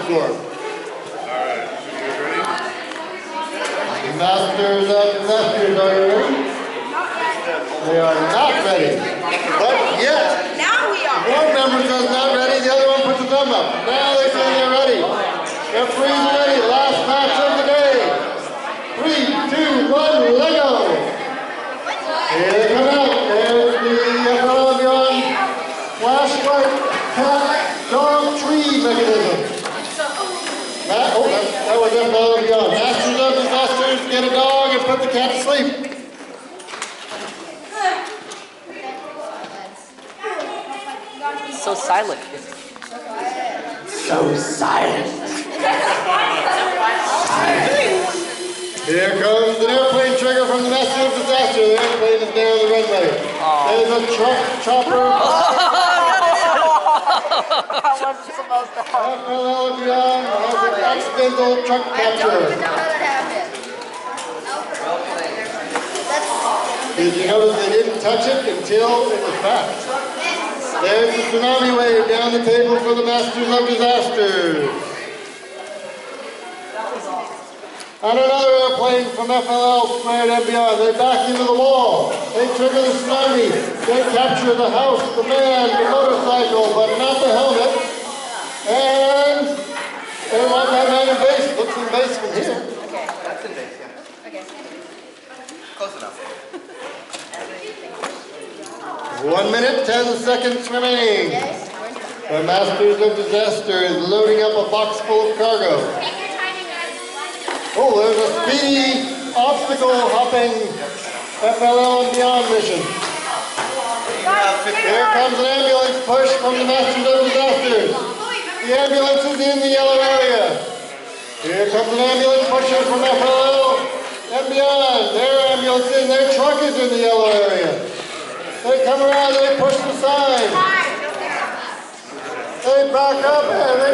for them. Masters of disasters, are you ready? They are not ready. But yet, Now we are. one member says not ready, the other one puts a thumb up. Now they say they're ready. Referees are ready. Last match of the day. 3, 2, 1, let go. Here they come out. There's the FLL Beyond flashlight cat dog tree mechanism. That was FLL Beyond. Masters of disasters, get a dog and put the cat to sleep. So silent. So silent. Here comes an airplane trigger from the Masters of Disaster. The airplane is down the runway. There's a chopper. How was it supposed to happen? FLL Beyond has an accidental truck capture. Did you notice they didn't touch it until it was back? There's the tsunami wave down the table for the Masters of Disasters. And another airplane from FLL squared and beyond. They back into the wall. They trigger the tsunami. They capture the house, the man, the motorcycle, but not the helmet. And they want that man in base. Looks in base from here. Okay. That's in base, yeah. Okay. Close enough. 1 minute, 10 seconds remaining. The Masters of Disaster is loading up a box full of cargo. Oh, there's a speedy obstacle hopping FLL Beyond mission. Here comes an ambulance push from the Masters of Disasters. The ambulance is in the yellow area. Here comes an ambulance pusher from FLL and Beyond. Their ambulance in, their truck is in the yellow area. They come around, they push the sign. They back up and they